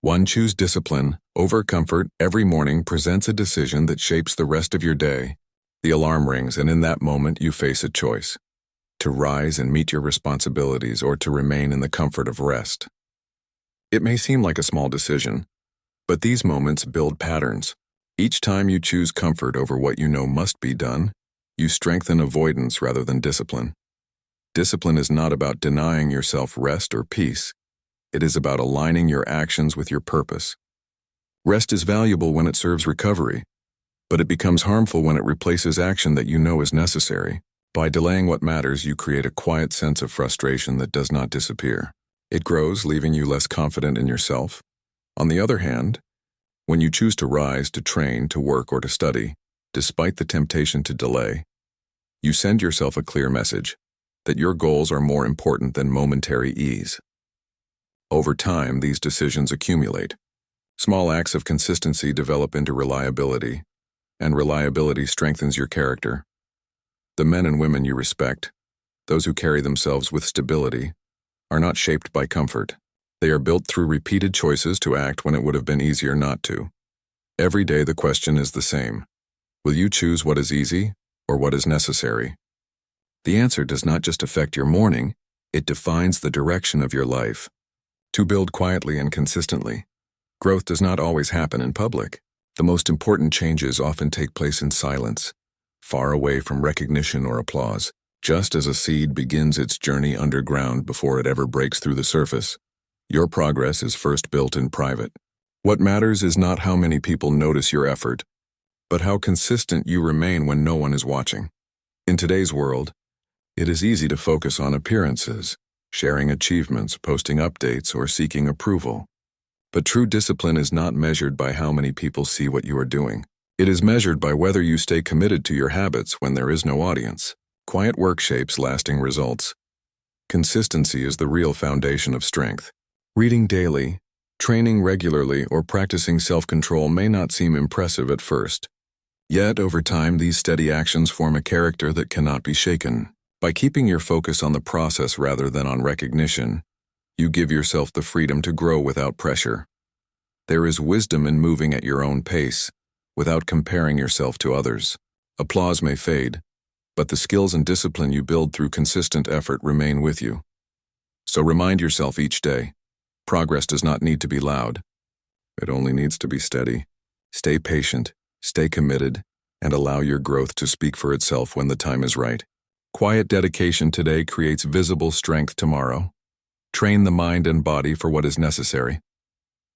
1. Choose discipline over comfort. Every morning presents a decision that shapes the rest of your day. The alarm rings, and in that moment you face a choice: to rise and meet your responsibilities or to remain in the comfort of rest. It may seem like a small decision, but these moments build patterns. Each time you choose comfort over what you know must be done, you strengthen avoidance rather than discipline. Discipline is not about denying yourself rest or peace. It is about aligning your actions with your purpose. Rest is valuable when it serves recovery, but it becomes harmful when it replaces action that you know is necessary. By delaying what matters, you create a quiet sense of frustration that does not disappear. It grows, leaving you less confident in yourself. On the other hand, when you choose to rise, to train, to work, or to study, despite the temptation to delay, you send yourself a clear message that your goals are more important than momentary ease. Over time, these decisions accumulate. Small acts of consistency develop into reliability, and reliability strengthens your character. The men and women you respect, those who carry themselves with stability, are not shaped by comfort. They are built through repeated choices to act when it would have been easier not to. Every day the question is the same: will you choose what is easy or what is necessary? The answer does not just affect your morning, it defines the direction of your life. To build quietly and consistently, growth does not always happen in public. The most important changes often take place in silence, far away from recognition or applause. Just as a seed begins its journey underground before it ever breaks through the surface, your progress is first built in private. What matters is not how many people notice your effort, but how consistent you remain when no one is watching. In today's world, it is easy to focus on appearances, sharing achievements, posting updates, or seeking approval. But true discipline is not measured by how many people see what you are doing. It is measured by whether you stay committed to your habits when there is no audience. Quiet work shapes lasting results. Consistency is the real foundation of strength. Reading daily, training regularly, or practicing self-control may not seem impressive at first. Yet, over time, these steady actions form a character that cannot be shaken. By keeping your focus on the process rather than on recognition, you give yourself the freedom to grow without pressure. There is wisdom in moving at your own pace, without comparing yourself to others. Applause may fade, but the skills and discipline you build through consistent effort remain with you. So remind yourself each day: progress does not need to be loud. It only needs to be steady. Stay patient, stay committed, and allow your growth to speak for itself when the time is right. Quiet dedication today creates visible strength tomorrow. Train the mind and body for what is necessary.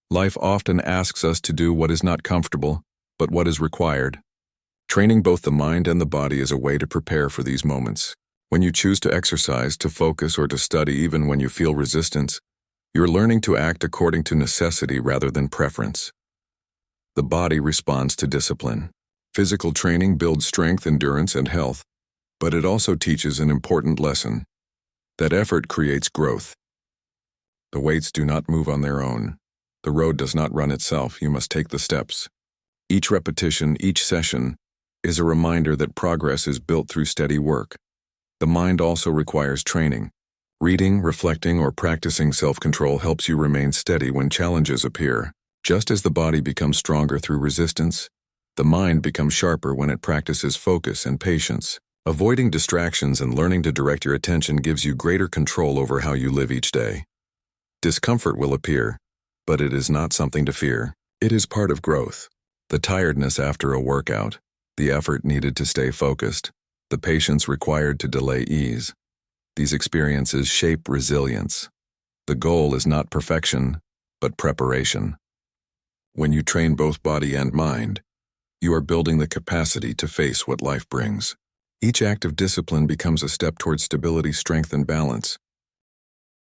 Life often asks us to do what is not comfortable, but what is required. Training both the mind and the body is a way to prepare for these moments. When you choose to exercise, to focus, or to study even when you feel resistance, you're learning to act according to necessity rather than preference. The body responds to discipline. Physical training builds strength, endurance, and health, but it also teaches an important lesson: that effort creates growth. The weights do not move on their own. The road does not run itself. You must take the steps. Each repetition, each session, is a reminder that progress is built through steady work. The mind also requires training. Reading, reflecting, or practicing self-control helps you remain steady when challenges appear. Just as the body becomes stronger through resistance, the mind becomes sharper when it practices focus and patience. Avoiding distractions and learning to direct your attention gives you greater control over how you live each day. Discomfort will appear, but it is not something to fear. It is part of growth. The tiredness after a workout, the effort needed to stay focused, the patience required to delay ease. These experiences shape resilience. The goal is not perfection, but preparation. When you train both body and mind, you are building the capacity to face what life brings. Each act of discipline becomes a step towards stability, strength, and balance.